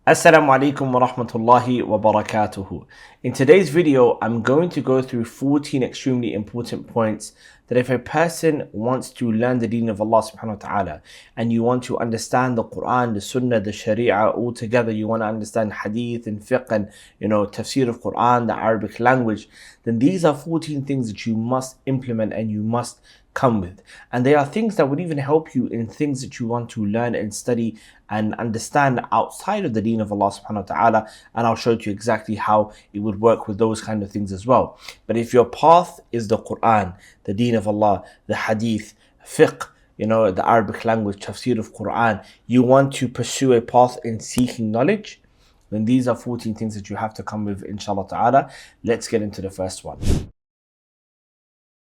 Assalamu alaikum wa rahmatullahi wa barakatuhu. In today's video, I'm going to go through 14 extremely important points that if a person wants to learn the deen of Allah subhanahu wa ta'ala and you want to understand the Quran, the Sunnah, the Sharia all together, you want to understand hadith and fiqh and tafsir of Quran, the Arabic language, then these are 14 things that you must implement and you must come with. And they are things that would even help you in things that you want to learn and study and understand outside of the deen of Allah subhanahu wa ta'ala, and I'll show you exactly how it would work with those kind of things as well. But if your path is the Quran, the deen of Allah, the hadith, fiqh, the Arabic language, tafsir of Quran, you want to pursue a path in seeking knowledge, then these are 14 things that you have to come with, inshallah ta'ala. Let's get into the first one.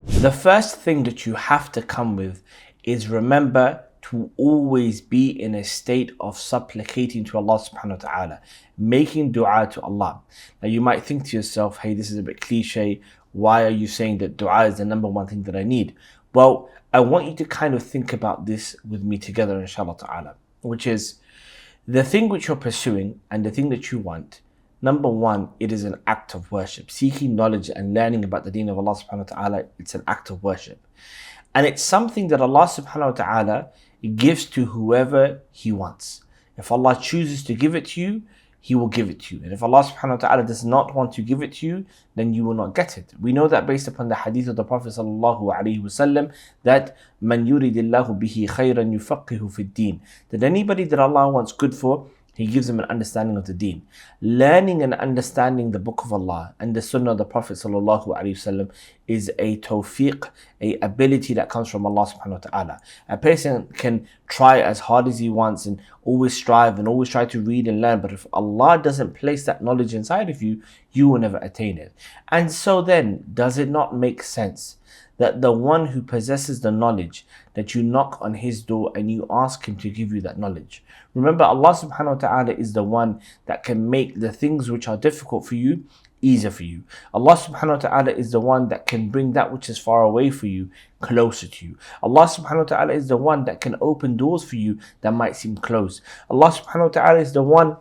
The first thing that you have to come with is remember to always be in a state of supplicating to Allah subhanahu wa ta'ala, making dua to Allah. Now you might think to yourself, hey, this is a bit cliche. Why are you saying that dua is the number one thing that I need? Well, I want you to kind of think about this with me together, inshallah ta'ala, which is the thing which you're pursuing and the thing that you want. Number one, it is an act of worship. Seeking knowledge and learning about the deen of Allah subhanahu wa ta'ala, it's an act of worship. And it's something that Allah subhanahu wa ta'ala gives to whoever He wants. If Allah chooses to give it to you, He will give it to you. And if Allah subhanahu wa ta'ala does not want to give it to you, then you will not get it. We know that based upon the hadith of the Prophet sallallahu alaihi wasallam, that man yuridillahu bihi khayran yufaqihu fid din. That anybody that Allah wants good for, He gives them an understanding of the deen. Learning and understanding the book of Allah and the sunnah of the Prophet sallallahu alaihi wasallam is a tawfiq, a ability that comes from Allah subhanahu wa ta'ala. A person can try as hard as he wants and always strive and always try to read and learn, but if Allah doesn't place that knowledge inside of you, you will never attain it. And so then, does it not make sense that the one who possesses the knowledge, that you knock on his door and you ask him to give you that knowledge? Remember, Allah subhanahu wa ta'ala is the one that can make the things which are difficult for you easier for you. Allah subhanahu wa ta'ala is the one that can bring that which is far away for you closer to you. Allah subhanahu wa ta'ala is the one that can open doors for you that might seem closed. Allah subhanahu wa ta'ala is the one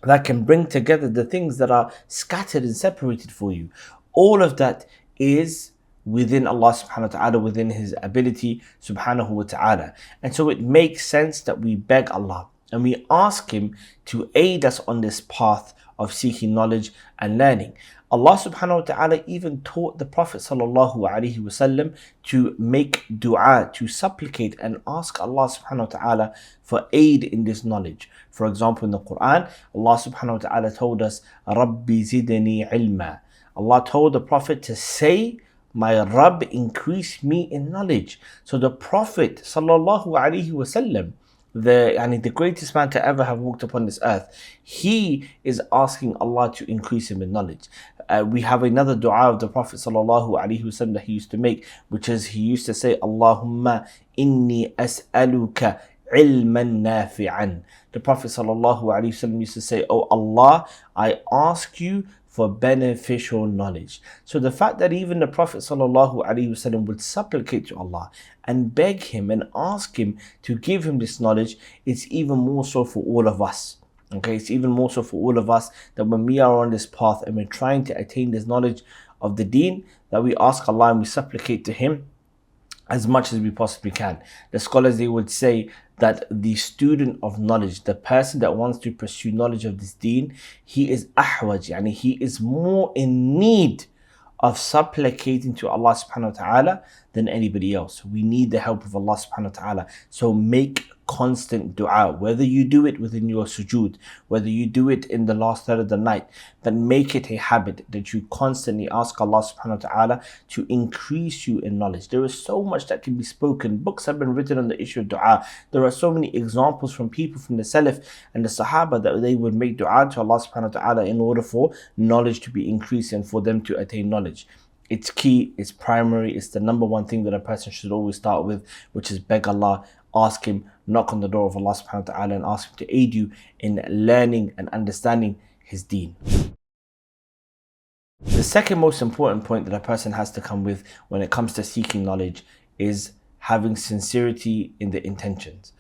that can bring together the things that are scattered and separated for you. All of that is within Allah subhanahu wa ta'ala, within His ability subhanahu wa ta'ala. And so it makes sense that we beg Allah and we ask Him to aid us on this path of seeking knowledge and learning. Allah subhanahu wa ta'ala even taught the Prophet sallallahu alaihi wasallam to make dua, to supplicate and ask Allah subhanahu wa ta'ala for aid in this knowledge. For example, in the Quran, Allah subhanahu wa ta'ala told us, Rabbi zidni ilma. Allah told the Prophet to say, my Rabb increase me in knowledge. So the Prophet sallallahu alaihi wasallam, the greatest man to ever have walked upon this earth, he is asking Allah to increase him in knowledge. We have another dua of the Prophet sallallahu alaihi wasallam that he used to make, which is he used to say, Allahumma inni as'aluka ilman nafi'an. The Prophet sallallahu alaihi wasallam used to say, oh Allah, I ask you for beneficial knowledge. So the fact that even the Prophet ﷺ would supplicate to Allah and beg Him and ask Him to give him this knowledge, it's even more so for all of us. Okay, it's even more so for all of us that when we are on this path and we're trying to attain this knowledge of the deen, that we ask Allah and we supplicate to Him as much as we possibly can. The scholars, they would say that the student of knowledge, the person that wants to pursue knowledge of this deen, he is ahwaj, yani he is more in need of supplicating to Allah subhanahu wa ta'ala than anybody else. We need the help of Allah subhanahu wa ta'ala. So make constant dua, whether you do it within your sujood, whether you do it in the last third of the night, but make it a habit that you constantly ask Allah subhanahu wa ta'ala to increase you in knowledge. There is so much that can be spoken. Books have been written on the issue of dua. There are so many examples from people from the Salaf and the Sahaba that they would make dua to Allah subhanahu wa ta'ala in order for knowledge to be increased and for them to attain knowledge. It's key, it's primary, it's the number one thing that a person should always start with, which is beg Allah, ask Him, knock on the door of Allah subhanahu wa ta'ala and ask Him to aid you in learning and understanding His deen. The second most important point that a person has to come with when it comes to seeking knowledge is having sincerity in the intentions.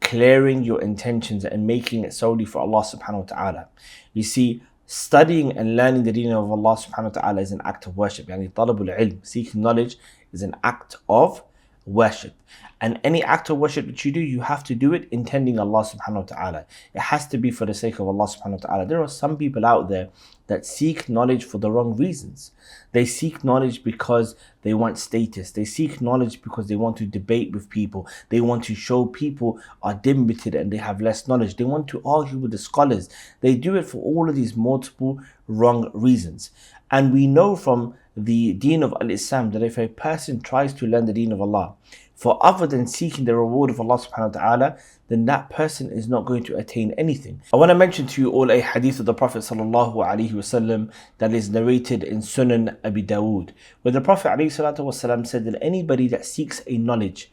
clearing your intentions and making it solely for Allah subhanahu wa ta'ala. You see, studying and learning the deen of Allah subhanahu wa ta'ala is an act of worship. Yani talabul ilm, seeking knowledge, is an act of worship. And any act of worship that you do, you have to do it intending Allah subhanahu wa ta'ala. It has to be for the sake of Allah subhanahu wa ta'ala. There are some people out there that seek knowledge for the wrong reasons. They seek knowledge because they want status. They seek knowledge because they want to debate with people. They want to show people are dim-witted and they have less knowledge. They want to argue with the scholars. They do it for all of these multiple wrong reasons. And we know from the deen of Al-Islam that if a person tries to learn the deen of Allah for other than seeking the reward of Allah subhanahu wa ta'ala, then that person is not going to attain anything. I want to mention to you all a hadith of the Prophet sallallahu alaihi wasallam that is narrated in Sunan Abi Dawood, where the Prophet alaihi salatu wasallam said that anybody that seeks a knowledge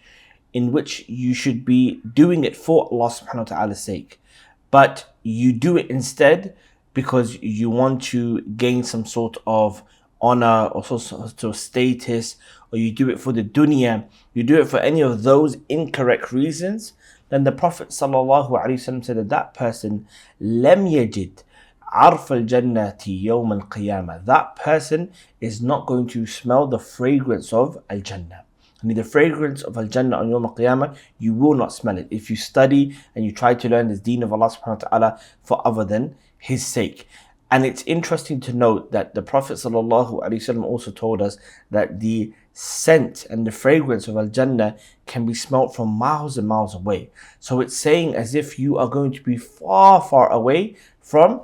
in which you should be doing it for Allah subhanahu wa ta'ala's sake, but you do it instead because you want to gain some sort of honor or sort of status, or you do it for the dunya, you do it for any of those incorrect reasons, then the Prophet ﷺ said that that person لم يجد عرف الجنة يوم القيامة. That person is not going to smell the fragrance of Al-Jannah. And the fragrance of Al-Jannah on Yawm Al-Qiyamah, you will not smell it if you study and you try to learn this deen of Allah subhanahu wa ta'ala for other than His sake. And it's interesting to note that the Prophet ﷺ also told us that the scent and the fragrance of Al-Jannah can be smelt from miles and miles away. So it's saying as if you are going to be far, far away from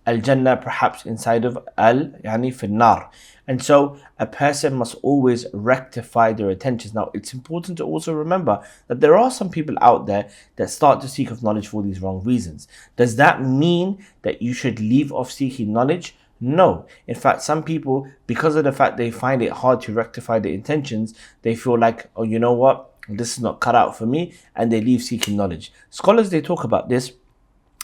Al-Jannah, perhaps inside of Yani fi nar. And so a person must always rectify their intentions. Now, it's important to also remember that there are some people out there that start to seek of knowledge for these wrong reasons. Does that mean that you should leave off seeking knowledge? No. In fact, some people, because of the fact they find it hard to rectify their intentions, they feel like, oh, you know what, this is not cut out for me, and they leave seeking knowledge. Scholars, they talk about this,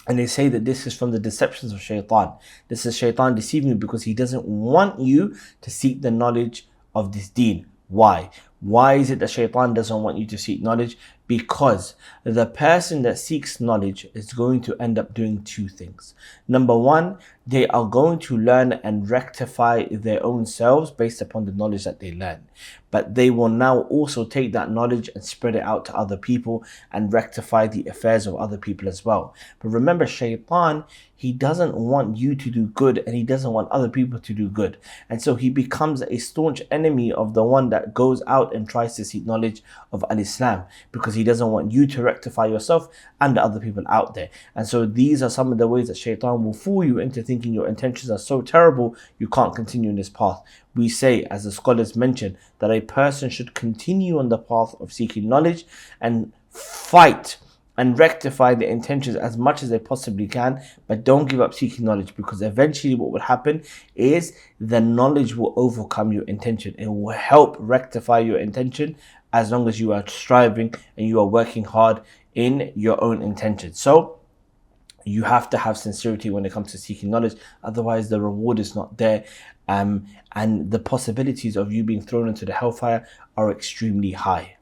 and they say that this is from the deceptions of shaitan. This is shaitan deceiving you because he doesn't want you to seek the knowledge of this deen. Why? Why is it that shaitan doesn't want you to seek knowledge? Because the person that seeks knowledge is going to end up doing two things. Number one, they are going to learn and rectify their own selves based upon the knowledge that they learn. But they will now also take that knowledge and spread it out to other people and rectify the affairs of other people as well. But remember, shaitan, he doesn't want you to do good and he doesn't want other people to do good. And so he becomes a staunch enemy of the one that goes out and tries to seek knowledge of Al-Islam, because he doesn't want you to rectify yourself and the other people out there. And so these are some of the ways that shaitan will fool you into thinking your intentions are so terrible you can't continue in this path. We say, as the scholars mention, that a person should continue on the path of seeking knowledge and fight and rectify their intentions as much as they possibly can, but don't give up seeking knowledge, because eventually what will happen is the knowledge will overcome your intention. It will help rectify your intention as long as you are striving and you are working hard in your own intention. So you have to have sincerity when it comes to seeking knowledge, otherwise the reward is not there, and the possibilities of you being thrown into the hellfire are extremely high.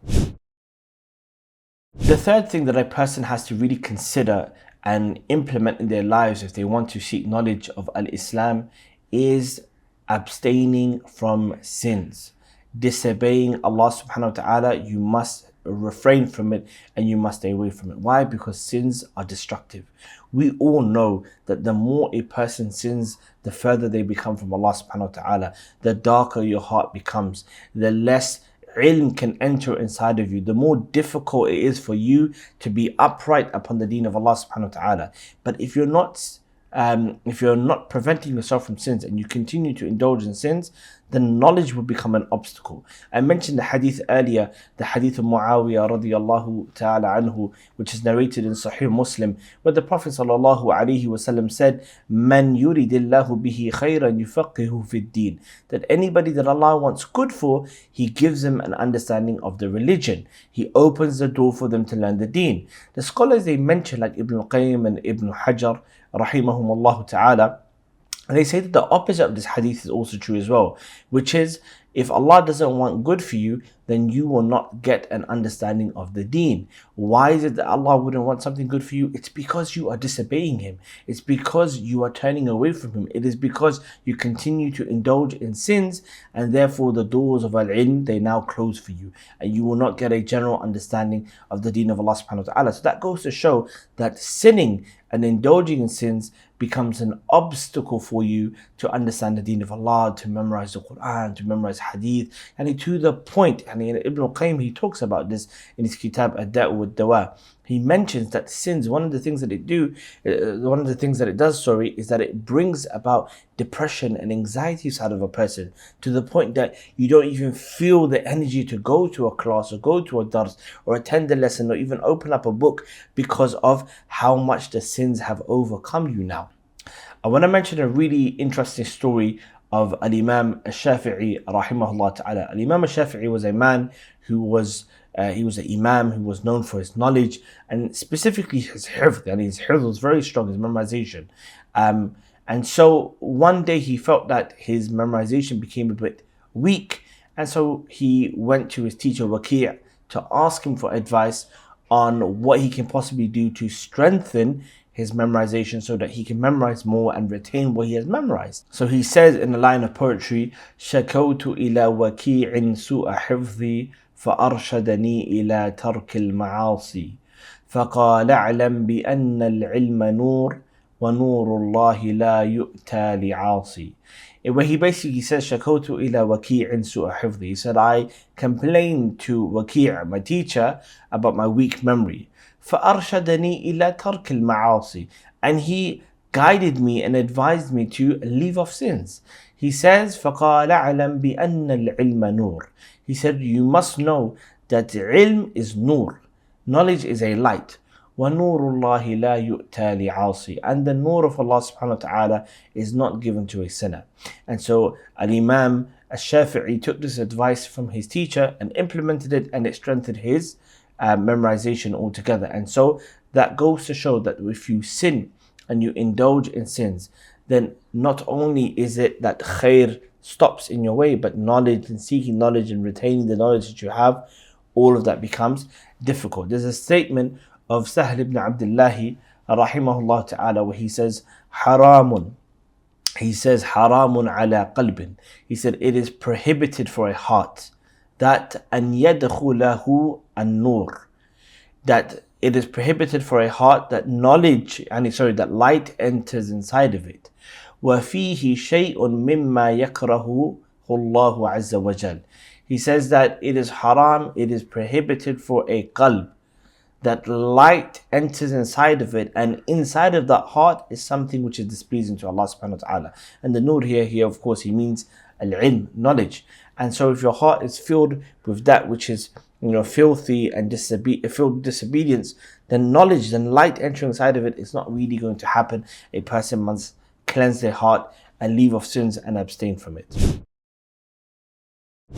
The third thing that a person has to really consider and implement in their lives if they want to seek knowledge of Al-Islam is abstaining from sins. Disobeying Allah subhanahu wa ta'ala, you must refrain from it and you must stay away from it. Why? Because sins are destructive. We all know that the more a person sins, the further they become from Allah subhanahu wa ta'ala, the darker your heart becomes, the less ilm can enter inside of you, the more difficult it is for you to be upright upon the deen of Allah subhanahu wa ta'ala. But if you're not preventing yourself from sins and you continue to indulge in sins, then knowledge will become an obstacle. I mentioned the hadith earlier, the hadith of Muawiyah radiyallahu ta'ala anhu, which is narrated in Sahih Muslim, where the Prophet sallallahu alaihi wasallam said, "Man yuridillahu bihi khayran yufaqihu fid din." That anybody that Allah wants good for, He gives them an understanding of the religion. He opens the door for them to learn the deen. The scholars, they mention, like Ibn al-Qayyim and Ibn Hajar rahimahumullah ta'ala, And they say that the opposite of this hadith is also true as well, which is if Allah doesn't want good for you, then you will not get an understanding of the deen. Why is it that Allah wouldn't want something good for you? It's because you are disobeying Him. It's because you are turning away from Him. It is because you continue to indulge in sins, and therefore the doors of al-ilm, they now close for you, and you will not get a general understanding of the deen of Allah subhanahu wa ta'ala. So that goes to show that sinning and indulging in sins becomes an obstacle for you to understand the deen of Allah, to memorize the Quran, to memorize hadith, and to the point, and Ibn al-Qayyim, he talks about this in his kitab Ad-Da'u wad-Dawa. He mentions that sins, one of the things that it does, is that it brings about depression and anxiety side of a person, to the point that you don't even feel the energy to go to a class or go to a dars or attend a lesson or even open up a book, because of how much the sins have overcome you now. I want to mention a really interesting story of Al-Imam Al-Shafi'i rahimahullah ta'ala. Al-Imam Al-Shafi'i was a man who was he was an imam who was known for his knowledge, and specifically his hifz. And his hifz was very strong, his memorization. And so one day he felt that his memorization became a bit weak, and so he went to his teacher Waki' to ask him for advice on what he can possibly do to strengthen his memorization so that he can memorize more and retain what he has memorized. So he says in a line of poetry, شَكَوْتُ إِلَى وَكِيعٍ سُوءَ حِفْظِي فأرشدني إلى ترك المعاصي فقال اعلم بأن العلم نور ونور الله لا يؤتى لعاصي. Where he basically says, شَكَوْتُ إِلَى وَكِيعٍ سُوءَ حِفْظِي. He said, I complained to Waki', my teacher, about my weak memory. فأرشدني إلى ترك المعاصي. And he guided me and advised me to leave off sins. He says, فقال اعلم بأن العلم نور. He said, you must know that ilm is nur. Knowledge is a light. وَنُورُ اللَّهِ لَا يُؤْتَى لِعَاصِي. And the nur of Allah subhanahu wa ta'ala is not given to a sinner. And so Al-Imam Al-Shafi'i took this advice from his teacher and implemented it, and it strengthened his memorization altogether. And so that goes to show that if you sin and you indulge in sins, then not only is it that khair stops in your way, but knowledge and seeking knowledge and retaining the knowledge that you have, all of that becomes difficult. There's a statement of Sahl ibn Abdullah rahimahullah ta'ala where he says, haramun. He says, haramun ala qalbin. He said, it is prohibited for a heart that an yadkhulahu an-nur, that it is prohibited for a heart that that light enters inside of it. وَفِيهِ شَيْءٌ مِمَّا يَكْرَهُ اللَّهُ عَزَّ وَجَلَّ. He says that it is haram, it is prohibited for a qalb, that light enters inside of it, and inside of that heart is something which is displeasing to Allah subhanahu wa ta'ala. And the nur here of course he means al-ilm, knowledge. And so if your heart is filled with that which is filthy and filled with disobedience, then knowledge, then light entering inside of it is not really going to happen. A person must cleanse their heart and leave off sins and abstain from it.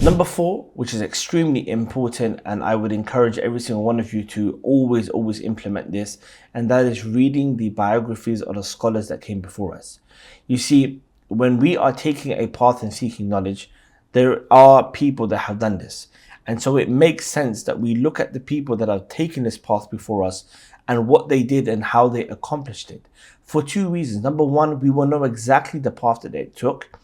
Number 4, which is extremely important, and I would encourage every single one of you to always implement this, and that is reading the biographies of the scholars that came before us. You see, when we are taking a path in seeking knowledge, there are people that have done this. And so it makes sense that we look at the people that have taken this path before us and what they did and how they accomplished it. For 2 reasons. Number 1, we will know exactly the path that they took,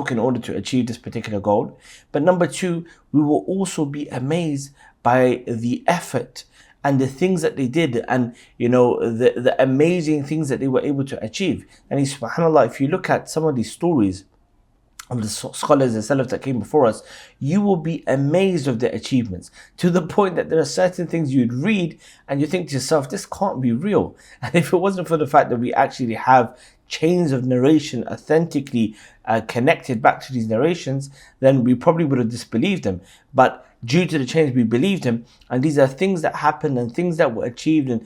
in order to achieve this particular goal. But number 2, we will also be amazed by the effort and the things that they did, and the amazing things that they were able to achieve. And subhanAllah, if you look at some of these stories of the scholars and salaf that came before us, you will be amazed of their achievements, to the point that there are certain things you'd read and you think to yourself, this can't be real. And if it wasn't for the fact that we actually have chains of narration authentically connected back to these narrations, then we probably would have disbelieved them. But due to the chains, we believed him, and these are things that happened and things that were achieved, and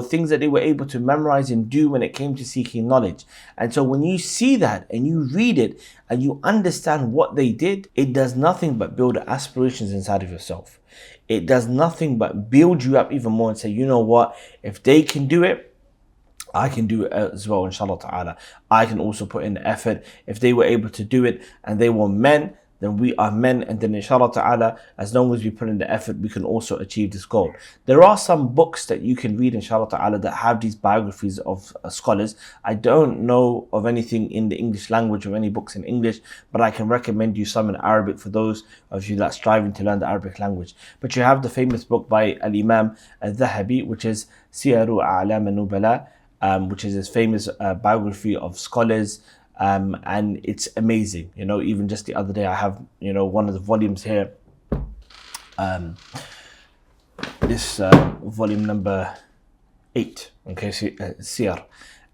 things that they were able to memorize and do when it came to seeking knowledge. And so when you see that and you read it and you understand what they did, it does nothing but build aspirations inside of yourself. It does nothing but build you up even more and say, you know what, if they can do it, I can do it as well, inshallah ta'ala. I can also put in the effort. If they were able to do it and they were men, then we are men, and then inshallah ta'ala, as long as we put in the effort, we can also achieve this goal. There are some books that you can read, inshallah ta'ala, that have these biographies of scholars. I don't know of anything in the English language or any books in English, but I can recommend you some in Arabic for those of you that are striving to learn the Arabic language. But you have the famous book by Al-Imam Al-Dhahabi, which is Siyaru A'lam al-Nubala, which is his famous biography of scholars. And it's amazing, even just the other day I have, one of the volumes here, this volume number 8, okay, Siyar,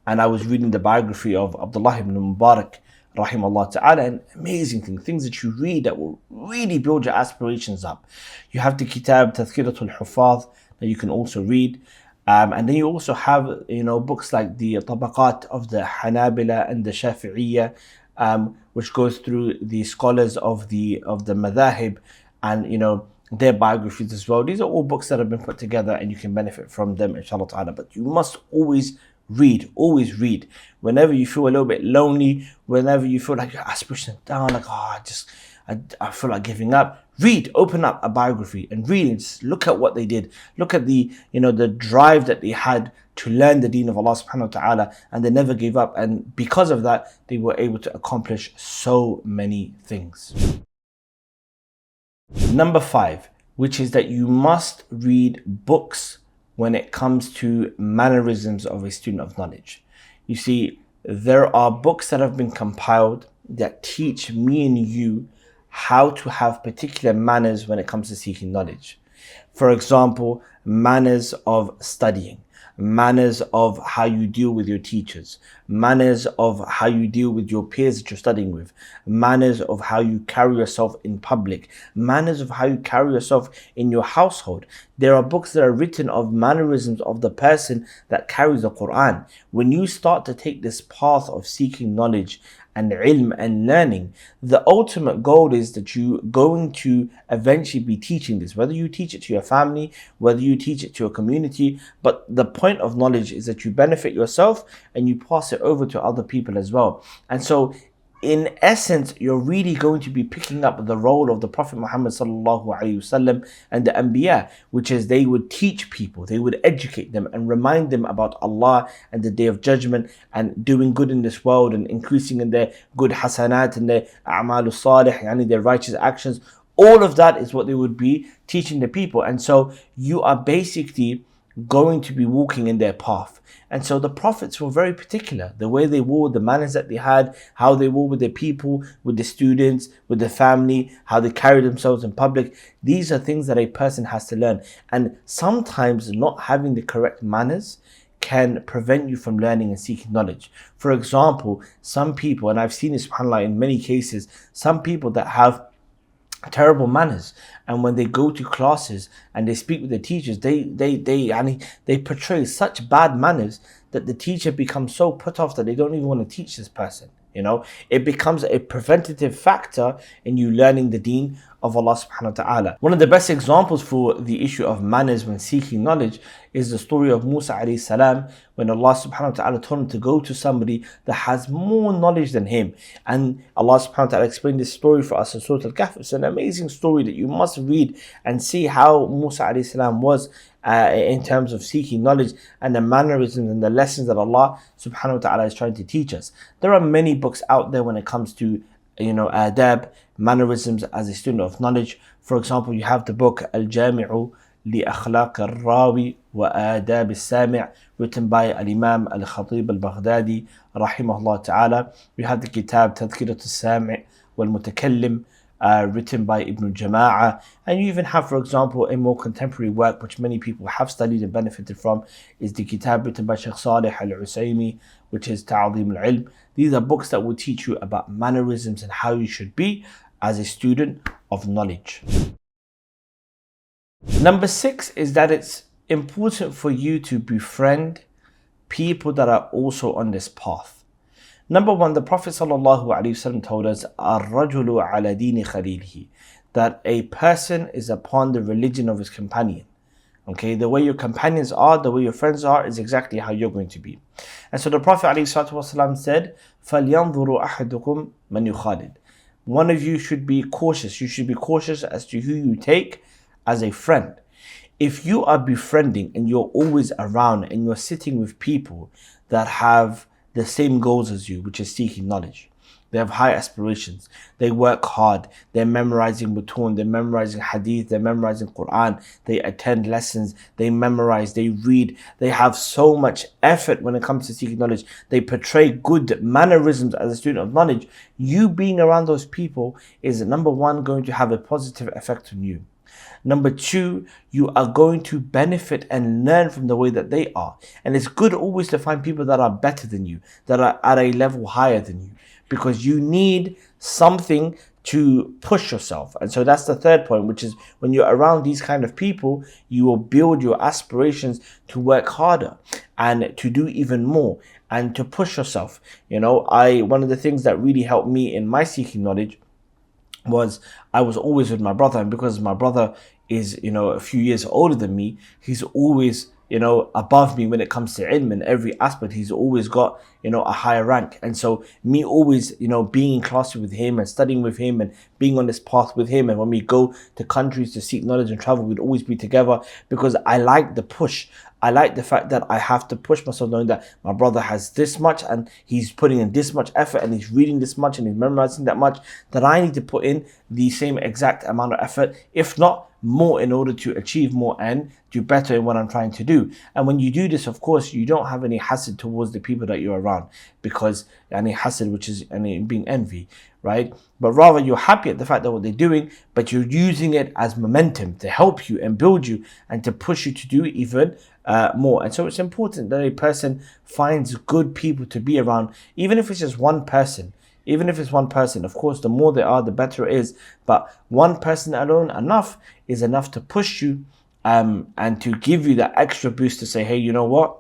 and I was reading the biography of Abdullah ibn Mubarak, rahimahullah ta'ala, and amazing things that you read that will really build your aspirations up. You have the Kitab Tadhkiratul Hufaz that you can also read. And then you also have, books like the Tabaqat of the Hanabila and the Shafi'iyya, which goes through the scholars of the Madhahib and, their biographies as well. These are all books that have been put together and you can benefit from them, inshallah ta'ala. But you must always read. Whenever you feel a little bit lonely, whenever you feel like your aspirations are down, like, I feel like giving up. Read, open up a biography and read and just look at what they did. Look at the drive that they had to learn the deen of Allah subhanahu wa ta'ala, and they never gave up. And because of that, they were able to accomplish so many things. Number 5, which is that you must read books when it comes to mannerisms of a student of knowledge. You see, there are books that have been compiled that teach me and you how to have particular manners when it comes to seeking knowledge. For example, manners of studying, manners of how you deal with your teachers, manners of how you deal with your peers that you're studying with, manners of how you carry yourself in public, manners of how you carry yourself in your household. There are books that are written of mannerisms of the person that carries the Quran. When you start to take this path of seeking knowledge and ilm and learning, the ultimate goal is that you're going to eventually be teaching this, whether you teach it to your family, whether you teach it to a community. But the point of knowledge is that you benefit yourself and you pass it over to other people as well. And so in essence, you're really going to be picking up the role of the Prophet Muhammad sallallahu alaihi wasallam and the Anbiya, which is they would teach people, they would educate them and remind them about Allah and the Day of Judgment and doing good in this world and increasing in their good hasanat and their a'malus salih, yani their righteous actions. All of that is what they would be teaching the people. And so you are basically going to be walking in their path. And so the prophets were very particular, the way they wore, the manners that they had, how they wore with their people, with the students, with the family, how they carried themselves in public. These are things that a person has to learn. And sometimes not having the correct manners can prevent you from learning and seeking knowledge. For example, some people, and I've seen this, subhanAllah, in many cases, some people that have terrible manners, and when they go to classes and they speak with the teachers, they portray such bad manners that the teacher becomes so put off that they don't even want to teach this person. It becomes a preventative factor in you learning the deen of Allah subhanahu wa ta'ala. One of the best examples for the issue of manners when seeking knowledge is the story of Musa alayhi salam, when Allah subhanahu wa ta'ala told him to go to somebody that has more knowledge than him. And Allah subhanahu wa ta'ala explained this story for us in Surah Al-Kahf. It's an amazing story that you must read and see how Musa alayhi salam was in terms of seeking knowledge and the mannerisms and the lessons that Allah subhanahu wa ta'ala is trying to teach us. There are many books out there when it comes to adab, mannerisms as a student of knowledge. For example, you have the book Al-Jami'u li Akhlaq al-Rawi wa Adab al-Sami', written by Al-Imam Al-Khatib Al-Baghdadi rahimahullah ta'ala. You have the Kitab Tadhkirat al-Sami' wal-Mutakallim, written by Ibn Jama'ah. And you even have, for example, a more contemporary work which many people have studied and benefited from, is the Kitab written by Shaykh Salih Al-Usaymi, which is Ta'adhim al-Ilm. These are books that will teach you about mannerisms and how you should be as a student of knowledge. Number 6 is that it's important for you to befriend people that are also on this path. Number 1, the Prophet ﷺ told us, "Ar-rajulu ala dini khalilihi," that a person is upon the religion of his companion. Okay, the way your companions are, the way your friends are, is exactly how you're going to be. And so the Prophet ﷺ said, فَلْيَنْظُرُ أَحَدُكُمْ مَنْ يُخَالِدُ. One of you should be cautious. You should be cautious as to who you take as a friend. If you are befriending and you're always around and you're sitting with people that have the same goals as you, which is seeking knowledge, they have high aspirations, they work hard, they're memorizing mutun, they're memorizing hadith, they're memorizing Quran, they attend lessons, they memorize, they read, they have so much effort when it comes to seeking knowledge, they portray good mannerisms as a student of knowledge. You being around those people is, number one, going to have a positive effect on you. Number two, you are going to benefit and learn from the way that they are. And it's good always to find people that are better than you, that are at a level higher than you, because you need something to push yourself. And so that's the third point, which is when you're around these kind of people, you will build your aspirations to work harder and to do even more and to push yourself. One of the things that really helped me in my seeking knowledge was I was always with my brother, and because my brother is a few years older than me, he's always above me when it comes to ilm in every aspect. He's always got a higher rank, and so me always being in class with him and studying with him and being on this path with him, and when we go to countries to seek knowledge and travel, we'd always be together, because I like the push. I like the fact that I have to push myself, knowing that my brother has this much and he's putting in this much effort and he's reading this much and he's memorizing that much, that I need to put in the same exact amount of effort, if not more, in order to achieve more and do better in what I'm trying to do. And when you do this, of course, you don't have any hasad towards the people that you're around, because any hasad, which is being envy, right? But rather you're happy at the fact that what they're doing, but you're using it as momentum to help you and build you and to push you to do even more. And so it's important that a person finds good people to be around, even if it's just one person. Even if it's one person, of course, the more they are, the better it is. But one person alone is enough to push you and to give you that extra boost to say, hey, you know what?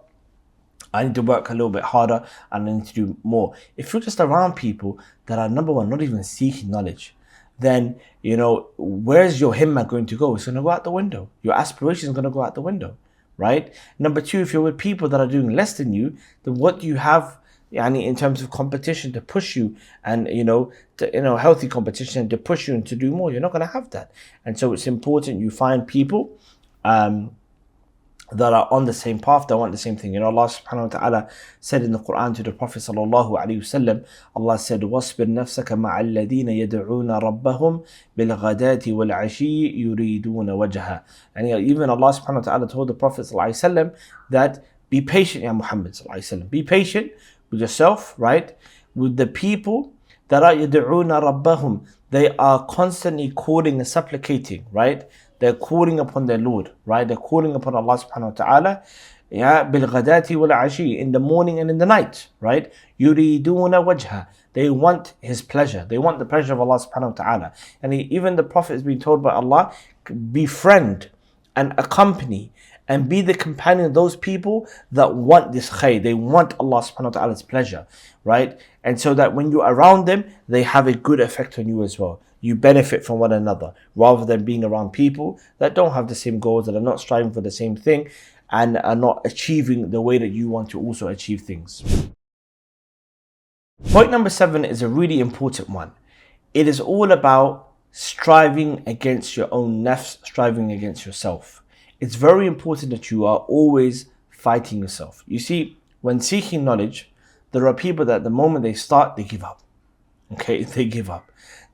I need to work a little bit harder and I need to do more. If you're just around people that are, number one, not even seeking knowledge, then, where's your himmah going to go? It's going to go out the window. Your aspiration is going to go out the window, right? Number two, if you're with people that are doing less than you, then what do you have in terms of competition to push you and healthy competition to push you and to do more? You're not going to have that. And so it's important you find people that are on the same path, that want the same thing. Allah subhanahu wa ta'ala said in the Quran to the Prophet sallallahu alayhi wasallam, Allah said, وَاصْبِرْ نَفْسَكَ مَعَ الَّذِينَ يَدْعُونَ رَبَّهُمْ بِالْغَدَاةِ وَالْعَشِيِّ يُرِيدُونَ وَجْهَهُ. And even Allah subhanahu wa ta'ala told the Prophet sallallahu alayhi wasallam that be patient, ya Muhammad sallallahu alayhi wasallam. Be patient with yourself, right? With the people that are يَدْعُونَ رَبَّهُمْ. They are constantly calling and supplicating, right? They're calling upon their Lord, right? They're calling upon Allah subhanahu wa ta'ala, بالغداة والعشي, in the morning and in the night, right? يريدون وجهه. They want His pleasure. They want the pleasure of Allah subhanahu wa ta'ala. And even the Prophet is being told by Allah, befriend and accompany and be the companion of those people that want this khayr. They want Allah subhanahu wa ta'ala's pleasure, right? And so that when you're around them, they have a good effect on you as well. You benefit from one another, rather than being around people that don't have the same goals, that are not striving for the same thing, and are not achieving the way that you want to also achieve things. Point number 7 is a really important one. It is all about striving against your own nafs, striving against yourself. It's very important that you are always fighting yourself. You see, when seeking knowledge, there are people that the moment they start, they give up. Okay, they give up.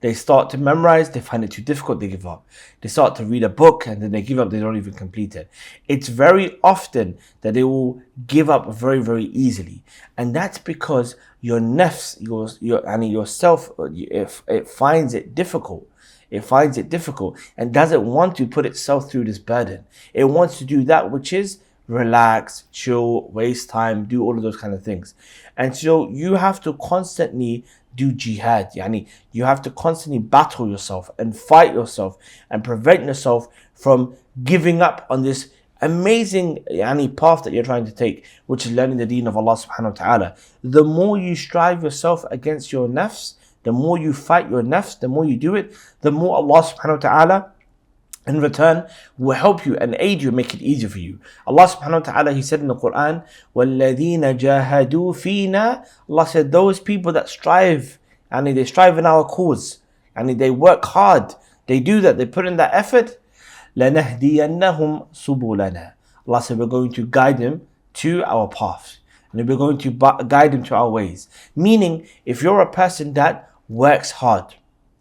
They start to memorize, they find it too difficult, they give up. They start to read a book and then they give up, they don't even complete it. It's very often that they will give up very, very easily. And that's because your nafs, yourself, it finds it difficult. It finds it difficult and doesn't want to put itself through this burden. It wants to do that which is relax, chill, waste time, do all of those kind of things. And so you have to constantly do jihad. You have to constantly battle yourself and fight yourself and prevent yourself from giving up on this amazing path that you're trying to take, which is learning the deen of Allah subhanahu wa ta'ala. The more you strive yourself against your nafs, the more you fight your nafs, the more you do it, the more Allah subhanahu wa ta'ala In return, will help you and aid you and make it easier for you. Allah subhanahu wa ta'ala, He said in the Quran, وَالَّذِينَ جَاهَدُوا فِينَا, Allah said, those people that strive, and they strive in our cause, and they work hard, they do that, they put in that effort, لَنَهْدِيَنَّهُمْ سُبُلَنَا. Allah said, we're going to guide them to our paths, and we're going to guide them to our ways. Meaning, if you're a person that works hard,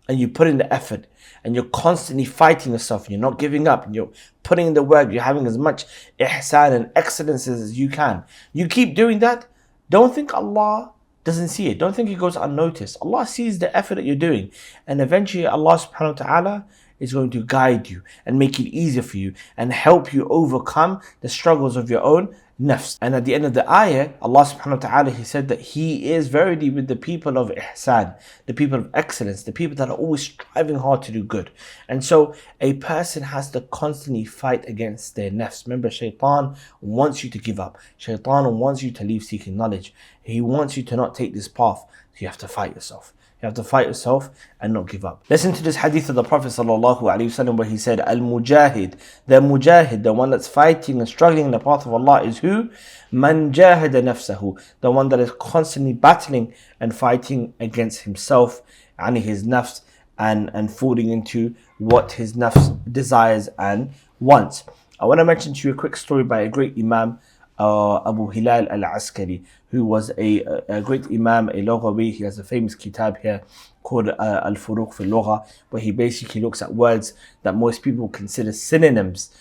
and you put in the effort, and you're constantly fighting yourself, and you're not giving up, and you're putting in the work, you're having as much ihsan and excellences as you can. You keep doing that, don't think Allah doesn't see it. Don't think it goes unnoticed. Allah sees the effort that you're doing. And eventually Allah subhanahu wa ta'ala is going to guide you and make it easier for you and help you overcome the struggles of your own nafs. And at the end of the ayah, Allah subhanahu wa ta'ala, He said that He is verily with the people of ihsan, the people of excellence, the people that are always striving hard to do good. And so a person has to constantly fight against their nafs. Remember, shaitan wants you to give up. Shaitan wants you to leave seeking knowledge. He wants you to not take this path. So you have to fight yourself. You have to fight yourself and not give up. Listen to this hadith of the Prophet ﷺ where he said, Al-Mujahid, the Mujahid, the one that's fighting and struggling in the path of Allah is who? Man jahada nafsahu, the one that is constantly battling and fighting against himself and his nafs and falling into what his nafs desires and wants. I want to mention to you a quick story by a great Imam, Abu Hilal al-Askari, who was a great Imam, a Lughawi. He has a famous kitab here called Al-Furuq fi Lugha, where he basically looks at words that most people consider synonyms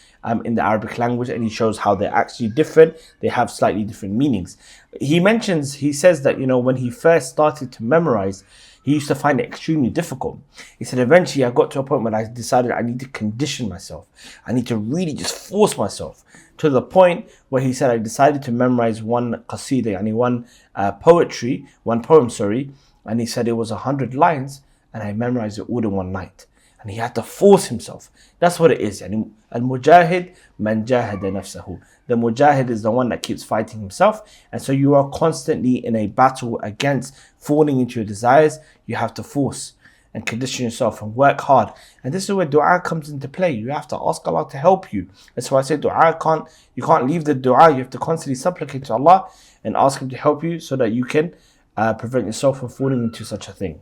in the Arabic language, and he shows how they're actually different. They have slightly different meanings. He says that, when he first started to memorize, he used to find it extremely difficult. He said, eventually I got to a point when I decided I need to condition myself. I need to really just force myself, to the point where he said I decided to memorize one qasida, one poem, and he said it was 100 lines, and I memorized it all in one night. And he had to force himself. That's what it is. Al-Mujahid man jahada nafsahu. The Mujahid is the one that keeps fighting himself. And so you are constantly in a battle against falling into your desires. You have to force and condition yourself and work hard. And this is where dua comes into play. You have to ask Allah to help you. That's why I say you can't leave the dua. You have to constantly supplicate to Allah and ask Him to help you so that you can prevent yourself from falling into such a thing.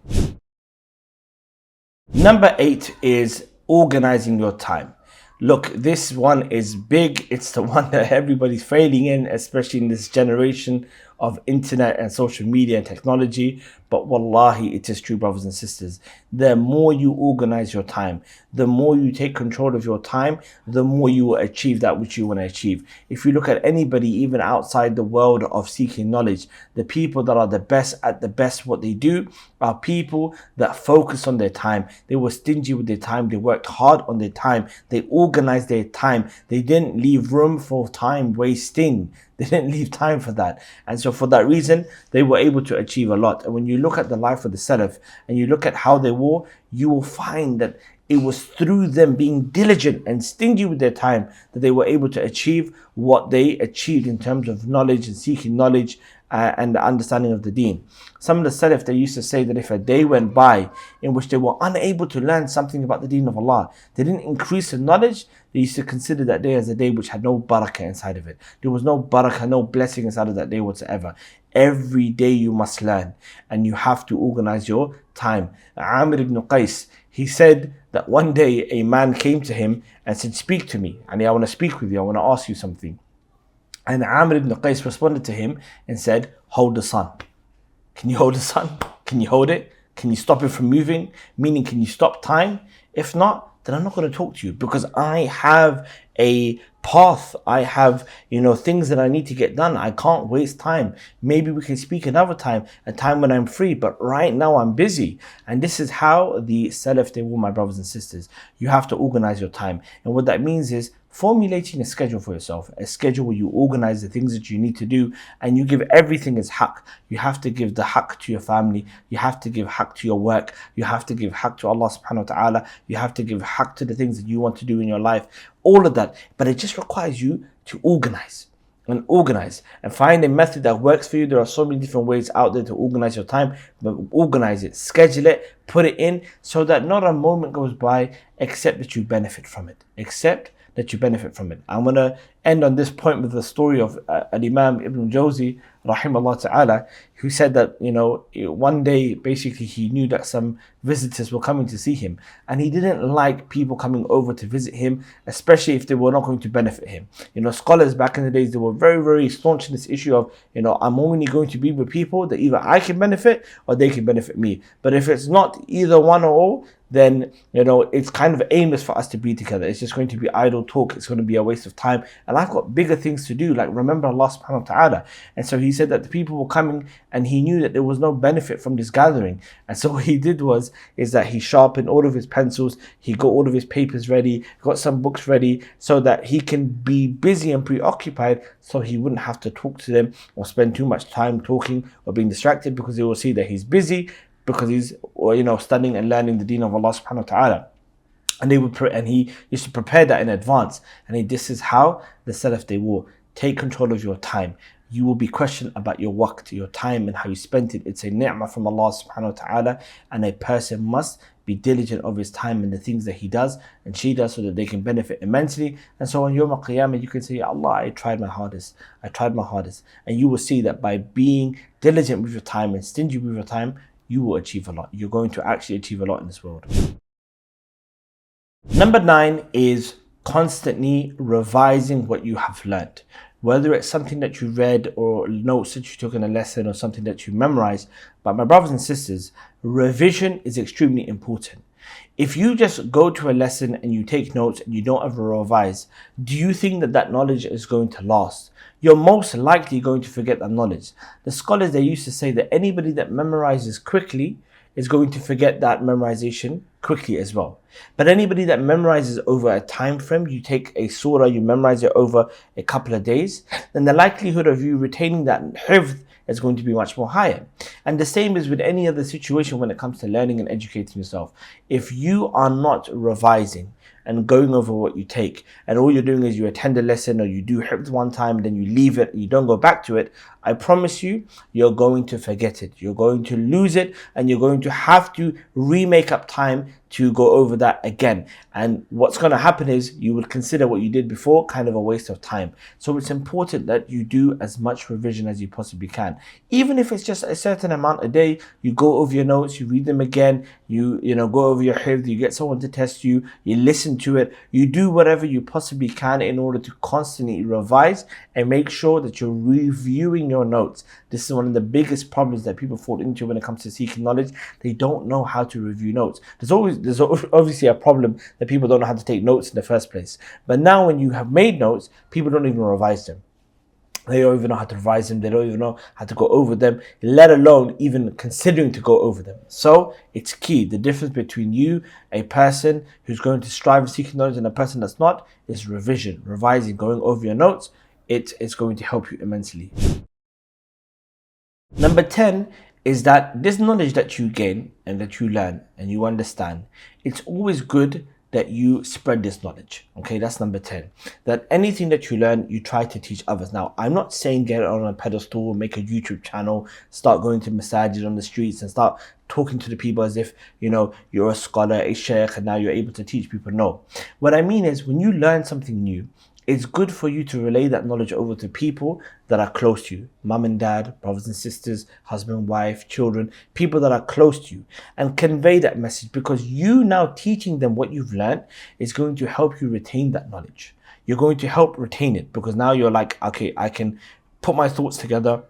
Number 8 is organizing your time. Look, this one is big. It's the one that everybody's failing in, especially in this generation of internet and social media and technology. But wallahi, it is true, brothers and sisters. The more you organize your time, the more you take control of your time, the more you will achieve that which you want to achieve. If you look at anybody, even outside the world of seeking knowledge, the people that are the best at the best what they do are people that focus on their time. They were stingy with their time. They worked hard on their time. They organized their time. They didn't leave room for time wasting. They didn't leave time for that. And so for that reason, they were able to achieve a lot. And when you look at the life of the Salaf and you look at how they were, you will find that it was through them being diligent and stingy with their time that they were able to achieve what they achieved in terms of knowledge and seeking knowledge and the understanding of the deen. Some of the Salaf, they used to say that if a day went by in which they were unable to learn something about the deen of Allah, they didn't increase in knowledge, they used to consider that day as a day which had no barakah inside of it. There was no barakah, no blessing inside of that day whatsoever. Every day you must learn and you have to organize your time. Amr ibn Qais, he said that one day a man came to him and said, "Speak to me. I want to speak with you. I want to ask you something." And Amr ibn Qais responded to him and said, "Hold the sun." Can you hold the sun? Can you hold it? Can you stop it from moving? Meaning, can you stop time? If not, then I'm not going to talk to you, because I have a path. I have, things that I need to get done. I can't waste time. Maybe we can speak another time, a time when I'm free, but right now I'm busy. And this is how the Salaf, they were, my brothers and sisters. You have to organize your time. And what that means is formulating a schedule for yourself, a schedule where you organize the things that you need to do and you give everything as haqq. You have to give the haqq to your family. You have to give haqq to your work. You have to give haqq to Allah subhanahu wa ta'ala. You have to give haqq to the things that you want to do in your life. All of that. But it just requires you to organize. and organize and find a method that works for you. There are so many different ways out there to organize your time, but organize it, schedule it, put it in so that not a moment goes by except that you benefit from it. Except that you benefit from it. I'm going to end on this point with the story of Al-Imam Ibn Jawzi, rahimahullah ta'ala, who said that, one day basically he knew that some visitors were coming to see him, and he didn't like people coming over to visit him, especially if they were not going to benefit him. Scholars back in the days, they were very, very staunch in this issue of, I'm only going to be with people that either I can benefit or they can benefit me. But if it's not either one or all, then it's kind of aimless for us to be together. It's just going to be idle talk. It's going to be a waste of time, and I've got bigger things to do, like remember Allah subhanahu wa ta'ala. And so he said that the people were coming, and he knew that there was no benefit from this gathering. And so what he did is that he sharpened all of his pencils, he got all of his papers ready, got some books ready, so that he can be busy and preoccupied, so he wouldn't have to talk to them or spend too much time talking or being distracted, because they will see that he's busy, because he's studying and learning the deen of Allah subhanahu wa ta'ala. And he used to prepare that in advance. And this is how the Salaf, they will take control of your time. You will be questioned about your waqt, your time, and how you spent it. It's a ni'mah from Allah subhanahu wa ta'ala, and a person must be diligent of his time and the things that he does and she does, so that they can benefit immensely. And so on Yawm al-Qiyamah, you can say, Ya Allah, I tried my hardest. And you will see that by being diligent with your time and stingy with your time, you will achieve a lot. You're going to actually achieve a lot in this world. Number 9 is constantly revising what you have learned. Whether it's something that you read or notes that you took in a lesson or something that you memorized. But my brothers and sisters, revision is extremely important. If you just go to a lesson and you take notes and you don't ever revise, do you think that knowledge is going to last? You're most likely going to forget that knowledge. The scholars, they used to say that anybody that memorizes quickly is going to forget that memorization quickly as well. But anybody that memorizes over a time frame, you take a surah, you memorize it over a couple of days, then the likelihood of you retaining that hifz is going to be much more higher. And the same is with any other situation when it comes to learning and educating yourself. If you are not revising and going over what you take, and all you're doing is you attend a lesson or you do hifz one time and then you leave it and you don't go back to it, I promise you, you're going to forget it. You're going to lose it, and you're going to have to remake up time to go over that again. And what's going to happen is you will consider what you did before kind of a waste of time. So it's important that you do as much revision as you possibly can. Even if it's just a certain amount a day, you go over your notes, you read them again, you go over your hifz, you get someone to test you, you listen to it, you do whatever you possibly can in order to constantly revise and make sure that you're reviewing your notes. This is one of the biggest problems that people fall into when it comes to seeking knowledge. They don't know how to review notes. There's obviously a problem that people don't know how to take notes in the first place. But now when you have made notes, people don't even revise them. They don't even know how to revise them. They don't even know how to go over them, let alone even considering to go over them. So it's key. The difference between you, a person who's going to strive and seek knowledge, and a person that's not, is revision, revising, going over your notes. It's going to help you immensely. Number 10 is that this knowledge that you gain and that you learn and you understand, it's always good that you spread this knowledge. Okay, that's number 10. That anything that you learn, you try to teach others. Now, I'm not saying get on a pedestal, make a YouTube channel, start going to masajid on the streets and start talking to the people as if, you're a scholar, a sheikh, and now you're able to teach people. No. What I mean is, when you learn something new, it's good for you to relay that knowledge over to people that are close to you. Mum and dad, brothers and sisters, husband, wife, children, people that are close to you, and convey that message, because you now teaching them what you've learned is going to help you retain that knowledge. You're going to help retain it, because now you're like, okay, I can put my thoughts together,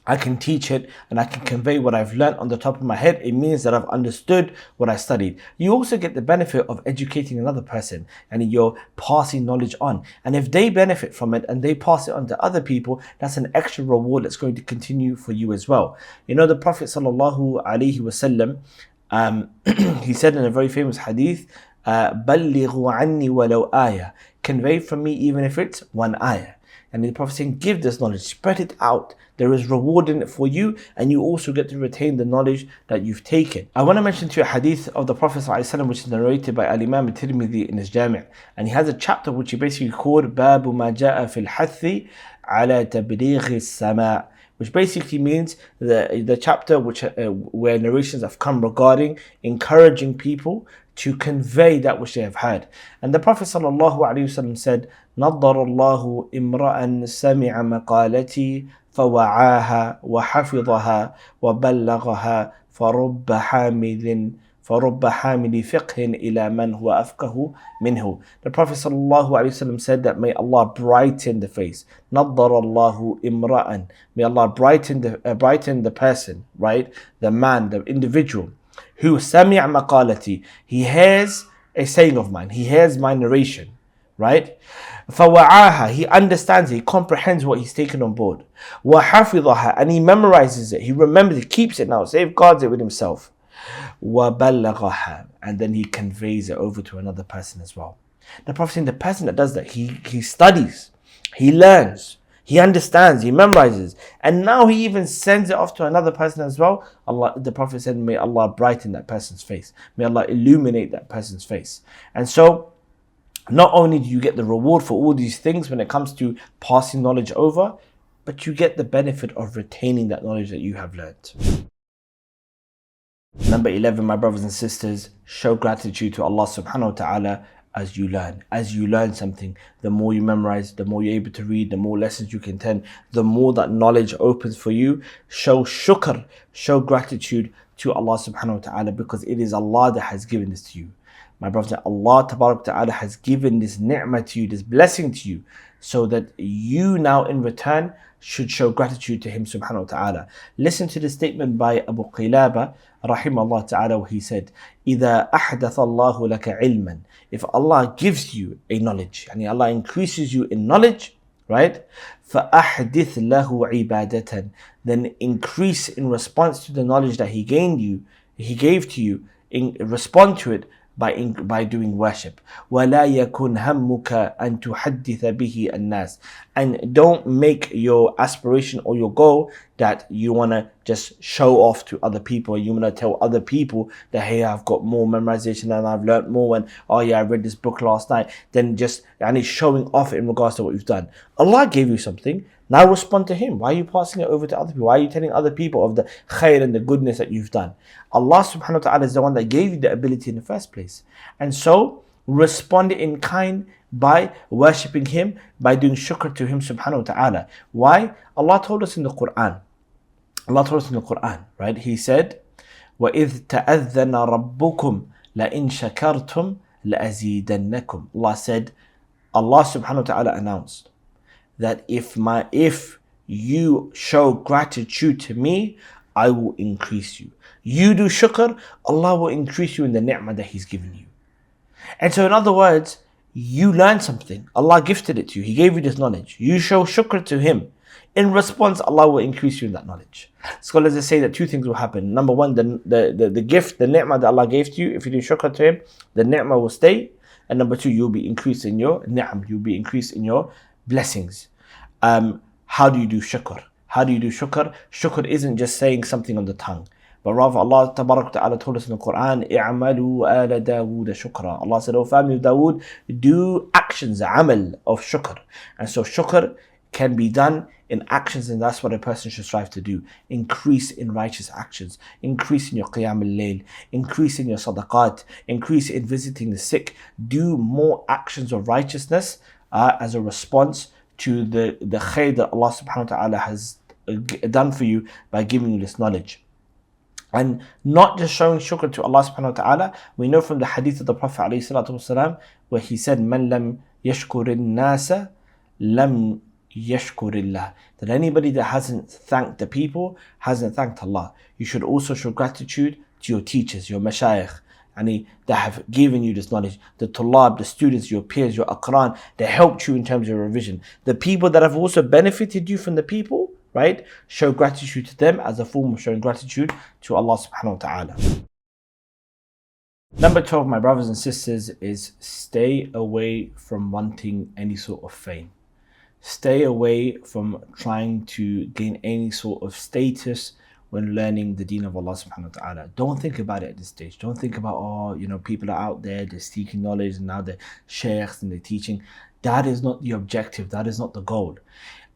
I can teach it, and I can convey what I've learned on the top of my head. It means that I've understood what I studied. You also get the benefit of educating another person, and you're passing knowledge on. And if they benefit from it and they pass it on to other people, that's an extra reward that's going to continue for you as well. The Prophet sallallahu alaihi wasallam, he said in a very famous hadith, بَلِّغُوا عَنِّي وَلَوْ آيَةً, convey from me even if it's one ayah. And the Prophet saying, give this knowledge, spread it out. There is reward in it for you, and you also get to retain the knowledge that you've taken. I want to mention to you a hadith of the Prophet ﷺ, which is narrated by Al-Imam al-Tirmidhi in his Jami'. And he has a chapter which he basically called Babu ma ja'a fil hathi ala tablighi as-sama', which basically means the chapter where narrations have come regarding encouraging people to convey that which they have heard. And the Prophet ﷺ said, نَضَّرَ اللَّهُ إِمْرَأً سَمِعَ مَقَالَتِي فَوَعَاهَا وَحَفِظَهَا وَبَلَّغَهَا فَرُبَّ حَامِلِ فِقْهٍ إِلَى مَنْ هُوَ أَفْقَهُ مِنْهُ. The Prophet ﷺ said that may Allah brighten the face. نَضَّرَ اللَّهُ إِمْرَأً. May Allah brighten the person, right? The man, the individual, who سَمِعَ مَقَالَتِي. He hears a saying of mine. He hears my narration, right? فَوَعَاهَا. He understands it. He comprehends what he's taken on board. وَحَفِظَهَا. And he memorizes it. He remembers it. Keeps it now. Safeguards it with himself. وَبَلَّغَهَا. And then he conveys it over to another person as well. The Prophet saying the person that does that, he studies, he learns, he understands, he memorizes, and now he even sends it off to another person as well. The Prophet said, may Allah brighten that person's face. May Allah illuminate that person's face. And so, not only do you get the reward for all these things when it comes to passing knowledge over, but you get the benefit of retaining that knowledge that you have learned. Number 11, my brothers and sisters, show gratitude to Allah subhanahu wa ta'ala as you learn. As you learn something, the more you memorize, the more you're able to read, the more lessons you can attend, the more that knowledge opens for you. Show shukr, show gratitude to Allah subhanahu wa ta'ala, because it is Allah that has given this to you. My brothers, Allah tabarak ta'ala has given this ni'mah to you, this blessing to you, so that you now in return should show gratitude to Him subhanahu wa ta'ala. Listen to the statement by Abu Qilaba rahimahullah ta'ala, where he said, إِذَا أَحْدَثَ اللَّهُ لَكَ عِلْمًا. If Allah gives you a knowledge, and Allah increases you in knowledge, right? فَأَحْدِثْ لَهُ عِبَادَةً. Then increase in response to the knowledge that He gave to you, respond to it by doing worship. وَلَا يَكُنْ هَمُّكَ أَن تُحَدِّثَ بِهِ النَّاسِ. And don't make your aspiration or your goal that you want to just show off to other people. You want to tell other people that, hey, I've got more memorization and I've learned more, and oh yeah, I read this book last night. Then just showing off in regards to what you've done. Allah gave you something. Now respond to Him. Why are you passing it over to other people? Why are you telling other people of the khair and the goodness that you've done? Allah subhanahu wa ta'ala is the one that gave you the ability in the first place. And so, respond in kind by worshipping Him, by doing shukr to Him subhanahu wa ta'ala. Why? Allah told us in the Quran. Right? He said, وَإِذْ تَأَذَّنَ رَبُّكُمْ لَإِن شَكَرْتُمْ لَأَزِيدَنَّكُمْ. Allah said, Allah subhanahu wa ta'ala announced that if you show gratitude to me, I will increase you. You do shukr, Allah will increase you in the ni'mah that He's given you. And so in other words, you learn something. Allah gifted it to you. He gave you this knowledge. You show shukr to Him. In response, Allah will increase you in that knowledge. Scholars say that two things will happen. Number one, the gift, the ni'mah that Allah gave to you, if you do shukr to Him, the ni'mah will stay. And number two, you'll be increased in your ni'am. You'll be increased in your blessings. How do you do shukr? Shukr isn't just saying something on the tongue, but rather Allah tabarak ta'ala told us in the Quran, i'malu ala Dawood shukra. Allah said, oh family of Dawood, do actions, amal of shukr. And so shukr can be done in actions, and that's what a person should strive to do. Increase in righteous actions, increase in your qiyam al-layl, increase in your sadaqat, increase in visiting the sick. Do more actions of righteousness as a response to the khair that Allah subhanahu wa ta'ala has done for you by giving you this knowledge. And not just showing shukr to Allah subhanahu wa ta'ala. We know from the hadith of the Prophet alayhi salatu wasalam, where he said, Man lam yashkurin nasa lam yashkurillah. That anybody that hasn't thanked the people hasn't thanked Allah. You should also show gratitude to your teachers, your mashayikh, that have given you this knowledge, the tulab, the students, your peers, your aqran, that helped you in terms of revision. The people that have also benefited you from the people, right? Show gratitude to them as a form of showing gratitude to Allah subhanahu wa ta'ala. Number 12, my brothers and sisters, is stay away from wanting any sort of fame. stay away from trying to gain any sort of status when learning the deen of Allah subhanahu wa ta'ala. Don't think about it at this stage. Don't think about, people are out there, they're seeking knowledge and now they're sheikhs and they're teaching. That is not the objective. That is not the goal.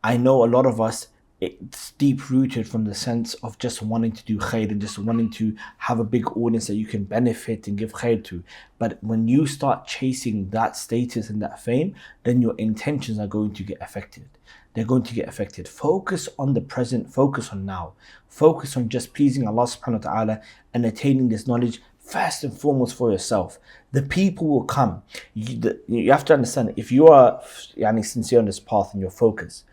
I know a lot of us, it's deep rooted from the sense of just wanting to do khair and just wanting to have a big audience that you can benefit and give khair to. But when you start chasing that status and that fame, then your intentions are going to get affected. They're going to get affected. Focus on the present, focus on now. Focus on just pleasing Allah subhanahu wa ta'ala and attaining this knowledge first and foremost for yourself. The people will come. You have to understand, if you are sincere on this path and your focus,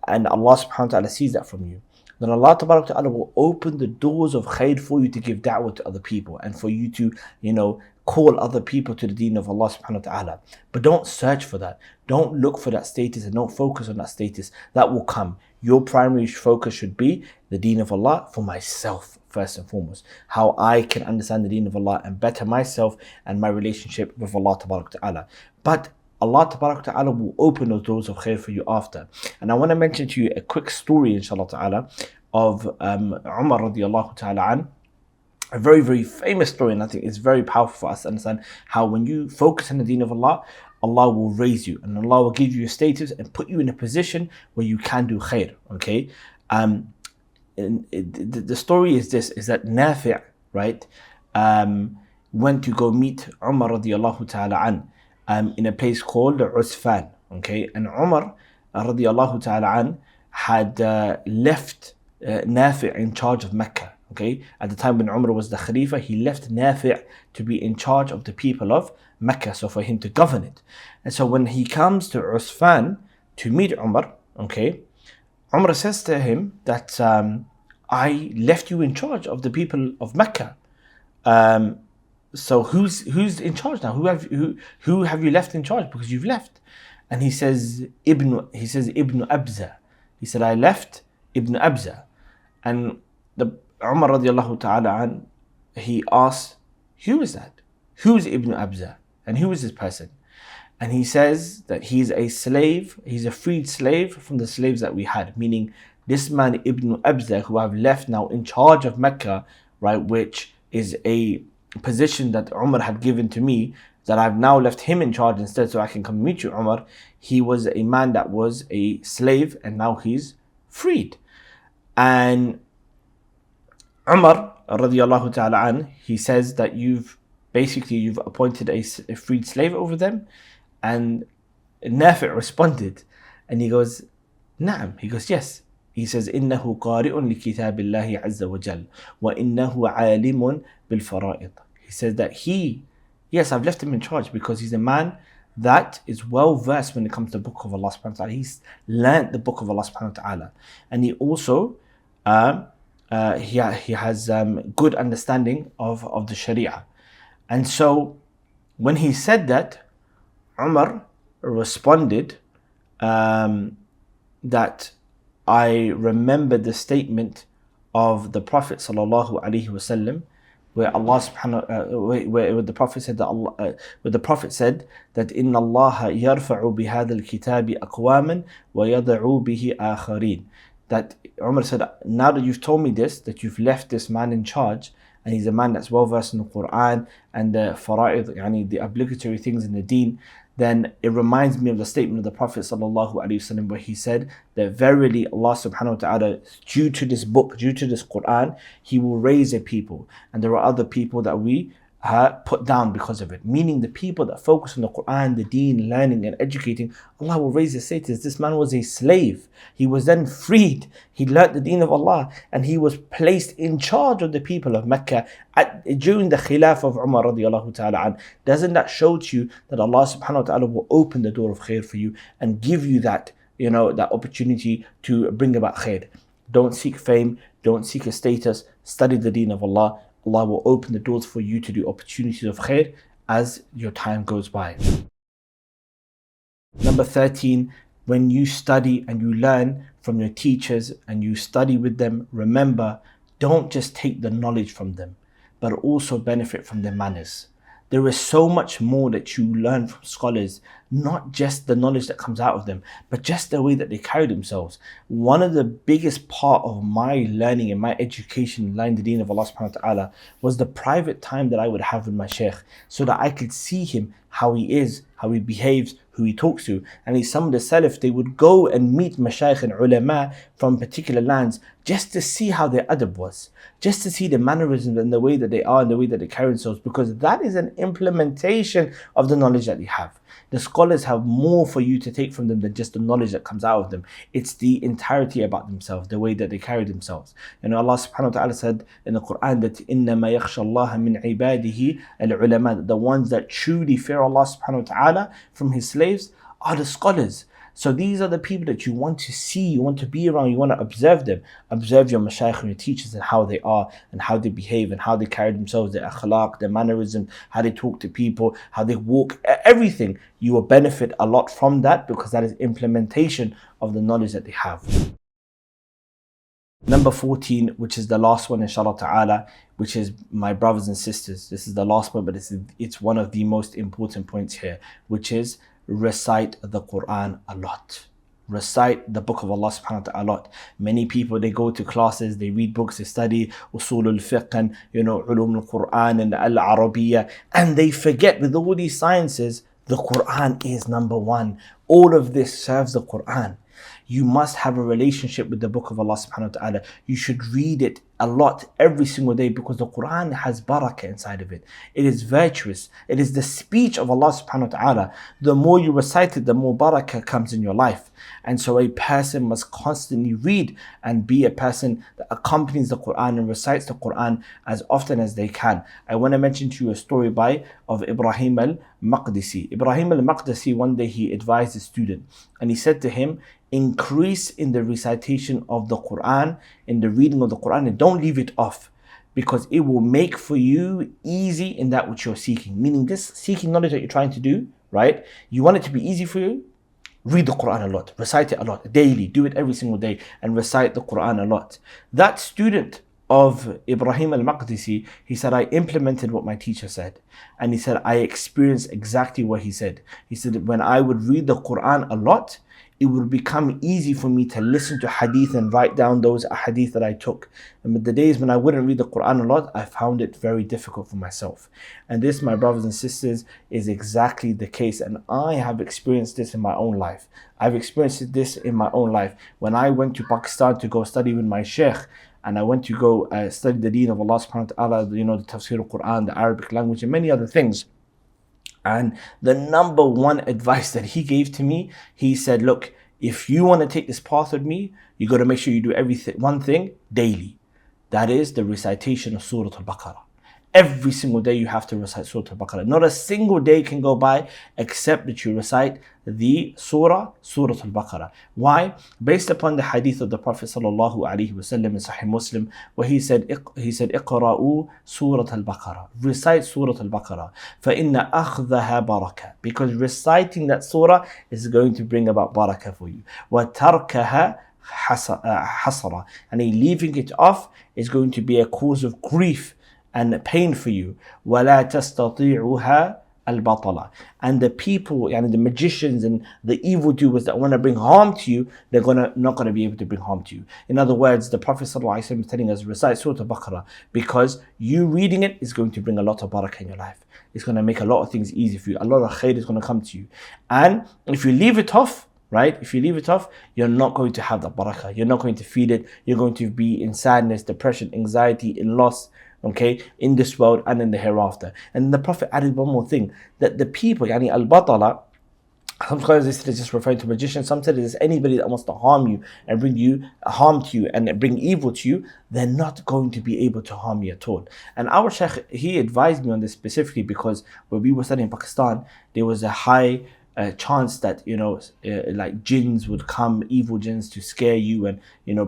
and Allah subhanahu wa ta'ala sees that from you, then Allah ta'ala will open the doors of khair for you to give da'wah to other people and for you to, call other people to the deen of Allah subhanahu wa ta'ala. But don't search for that. Don't look for that status and don't focus on that status. That will come. Your primary focus should be the deen of Allah for myself, first and foremost. How I can understand the deen of Allah and better myself and my relationship with Allah ta'ala. But Allah ta'ala will open those doors of khair for you after. And I want to mention to you a quick story, inshallah ta'ala, of Umar radiallahu ta'ala an. A very, very famous story, and I think it's very powerful for us to understand how when you focus on the deen of Allah, Allah will raise you and Allah will give you a status and put you in a position where you can do khair. Okay? The story is this, is that Nafi', right, went to go meet Umar radiallahu ta'ala an in a place called Usfan. Okay? And Umar radiallahu ta'ala an had left Nafi' in charge of Mecca. Okay, at the time when Umar was the Khalifa, he left Nafi' to be in charge of the people of Mecca, so for him to govern it. And so when he comes to Usfan to meet Umar, okay, Umar says to him that I left you in charge of the people of Mecca. So who's in charge now? Who have you left in charge? Because you've left. And he says Ibn Abza. He said, I left Ibn Abza. And the Umar radiallahu ta'ala an, he asked, who is that? Who's Ibn Abza? And who is this person? And he says that he's a slave, he's a freed slave from the slaves that we had. Meaning this man Ibn Abza, who I've left now in charge of Mecca, right, which is a position that Umar had given to me, that I've now left him in charge instead so I can come meet you, Umar. He was a man that was a slave and now he's freed. And Umar radiallahu ta'ala an, he says that you've appointed a freed slave over them. And Nafi' responded and he goes, Na'am. He goes, yes. He says, إِنَّهُ قَارِئٌ لِكِتَابِ اللَّهِ عَزَّ وَجَلَّ وَإِنَّهُ عَالِمٌ بِالْفَرَائِضِ. He says that yes, I've left him in charge because he's a man that is well versed when it comes to the book of Allah subhanahu wa ta'ala. He's learnt the book of Allah subhanahu wa ta'ala. And he also he has good understanding of the Sharia. And so when he said that, Umar responded that I remember the statement of the Prophet sallallahu alaihi wasallam, where Allah subhanahu where the Prophet said that Inna Allah yarfa'u bihadha al-kitabi aqwaman wa yad'u bihi akharin. That Umar said, now that you've told me this, that you've left this man in charge, and he's a man that's well versed in the Quran and the fara'id, the obligatory things in the deen, then it reminds me of the statement of the Prophet sallallahu alaihi wasallam, where he said that verily Allah subhanahu wa ta'ala, due to this book, due to this Quran, He will raise a people, and there are other people that we put down because of it. Meaning the people that focus on the Quran, the deen, learning and educating, Allah will raise his status. This man was a slave. He was then freed. He learnt the deen of Allah and he was placed in charge of the people of Mecca during the khilaf of Umar radiallahu ta'ala an. Doesn't that show to you that Allah subhanahu wa ta'ala will open the door of khair for you and give you that, that opportunity to bring about khair? Don't seek fame. Don't seek a status. Study the deen of Allah. Allah will open the doors for you to do opportunities of khair as your time goes by. Number 13, when you study and you learn from your teachers and you study with them, remember, don't just take the knowledge from them, but also benefit from their manners. There is so much more that you learn from scholars, not just the knowledge that comes out of them, but just the way that they carry themselves. One of the biggest part of my learning and my education in learning the deen of Allah subhanahu wa ta'ala was the private time that I would have with my shaykh, so that I could see him, how he is, how he behaves, who he talks to. And some of the Salaf, they would go and meet mashayikh and ulama from particular lands just to see how their adab was, just to see the mannerisms and the way that they are and the way that they carry themselves, because that is an implementation of the knowledge that they have. The scholars have more for you to take from them than just the knowledge that comes out of them. It's the entirety about themselves, the way that they carry themselves. And Allah subhanahu wa ta'ala said in the Quran that إِنَّمَا يَخْشَى اللَّهَ مِنْ عِبَادِهِ الْعُلَمَاء. The ones that truly fear Allah subhanahu wa ta'ala from His slaves are the scholars. So these are the people that you want to see, you want to be around, you want to observe them. Observe your mashayikh and your teachers and how they are and how they behave and how they carry themselves, their akhlaq, their mannerism, how they talk to people, how they walk, everything. You will benefit a lot from that, because that is implementation of the knowledge that they have. Number 14, which is the last one inshallah ta'ala, which is my brothers and sisters. This is the last point, but it's one of the most important points here, which is recite the Quran a lot. Recite the book of Allah subhanahu wa ta'ala a lot. Many people, they go to classes, they read books, they study usul al-fiqh and ulum al-Quran and al-Arabiya, and they forget with all these sciences, the Quran is number one. All of this serves the Quran. You must have a relationship with the book of Allah subhanahu wa ta'ala. You should read it a lot every single day, because the Quran has barakah inside of it. It is virtuous. It is the speech of Allah subhanahu wa ta'ala. The more you recite it, the more barakah comes in your life. And so a person must constantly read and be a person that accompanies the Quran and recites the Quran as often as they can. I want to mention to you a story of Ibrahim al-Maqdisi. Ibrahim al-Maqdisi, one day he advised a student and he said to him, increase in the recitation of the Quran, in the reading of the Quran, and don't leave it off, because it will make for you easy in that which you're seeking. Meaning, this seeking knowledge that you're trying to do, right? You want it to be easy for you? Read the Quran a lot, recite it a lot, daily, do it every single day, and recite the Quran a lot. That student of Ibrahim al-Maqdisi, he said, I implemented what my teacher said. And he said, I experienced exactly what he said. He said, when I would read the Quran a lot, it would become easy for me to listen to hadith and write down those hadith that I took. And the days when I wouldn't read the Quran a lot, I found it very difficult for myself. And this, my brothers and sisters, is exactly the case. And I have experienced this in my own life. I've experienced this in my own life. When I went to Pakistan to go study with my sheikh, and I went to go study the deen of Allah subhanahu wa ta'ala, the tafsir al-Quran, the Arabic language, and many other things. And the number one advice that he gave to me, he said, look, if you want to take this path with me, you got to make sure you do one thing daily. That is the recitation of Surah Al-Baqarah. Every single day you have to recite Surah Al-Baqarah. Not a single day can go by except that you recite the Surah Al-Baqarah. Why? Based upon the hadith of the Prophet sallallahu alaihi wasallam in Sahih Muslim, where he said, "Iqra'u Surah Al-Baqarah." Recite Surah Al-Baqarah. فَإِنَّ أَخْذَهَا barakah. Because reciting that surah is going to bring about barakah for you. وَتَرْكَهَا hasara. And leaving it off is going to be a cause of grief and pain for you. وَلَا تَسْتَطِيعُهَا الْبَطَلَةِ. And the people, the magicians and the evildoers that want to bring harm to you, they're not going to be able to bring harm to you. In other words, the Prophet ﷺ is telling us, recite Surah Al-Baqarah, because you reading it is going to bring a lot of barakah in your life. It's going to make a lot of things easy for you. A lot of khair is going to come to you. And if you leave it off, right? If you leave it off, you're not going to have that barakah. You're not going to feel it. You're going to be in sadness, depression, anxiety, in loss, okay, in this world and in the hereafter. And the Prophet added one more thing, that the people, al-batala, some scholars they said it's just referring to magicians, some said it's anybody that wants to harm you and bring you harm to you and bring evil to you, they're not going to be able to harm you at all. And our Shaykh, he advised me on this specifically because when we were studying in Pakistan, there was a high chance that like jinns would come, evil jinns, to scare you and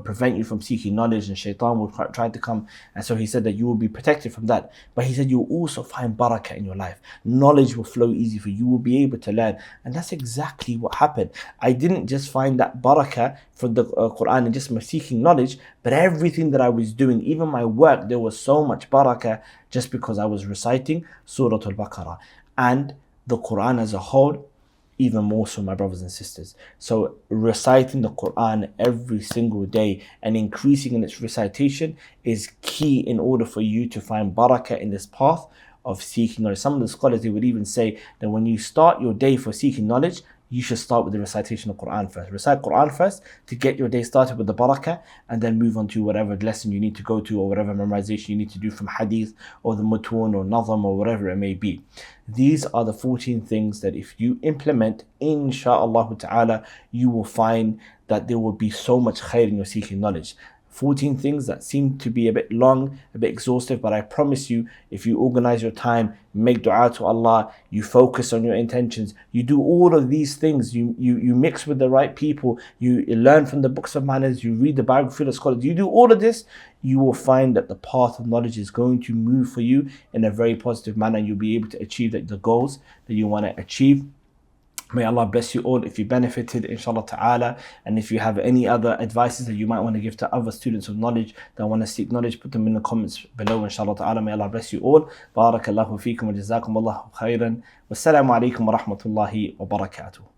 prevent you from seeking knowledge, and shaitan would try to come. And so he said that you will be protected from that. But he said you will also find barakah in your life. Knowledge will flow easy for you. You will be able to learn. And that's exactly what happened. I didn't just find that barakah from the Quran and just my seeking knowledge, but everything that I was doing, even my work, there was so much barakah just because I was reciting Surah Al-Baqarah. And the Quran as a whole, even more so, my brothers and sisters. So reciting the Quran every single day and increasing in its recitation is key in order for you to find barakah in this path of seeking knowledge. Some of the scholars, they would even say that when you start your day for seeking knowledge, you should start with the recitation of Quran first. Recite Quran first to get your day started with the barakah, and then move on to whatever lesson you need to go to, or whatever memorization you need to do from hadith or the mutun or nazam or whatever it may be. These are the 14 things that if you implement, insha'Allah ta'ala, you will find that there will be so much khair in your seeking knowledge. 14 things that seem to be a bit long, a bit exhaustive, but I promise you, if you organize your time, make dua to Allah, you focus on your intentions, you do all of these things, you mix with the right people, you learn from the books of manners, you read the biographies of scholars, you do all of this, you will find that the path of knowledge is going to move for you in a very positive manner. You'll be able to achieve the goals that you want to achieve. May Allah bless you all if you benefited, inshallah ta'ala. And if you have any other advices that you might want to give to other students of knowledge that want to seek knowledge, put them in the comments below, inshallah ta'ala. May Allah bless you all. Barakallahu feekum wa jazakum Allahu khairan. Wassalamu alaikum wa rahmatullahi wa barakatuh.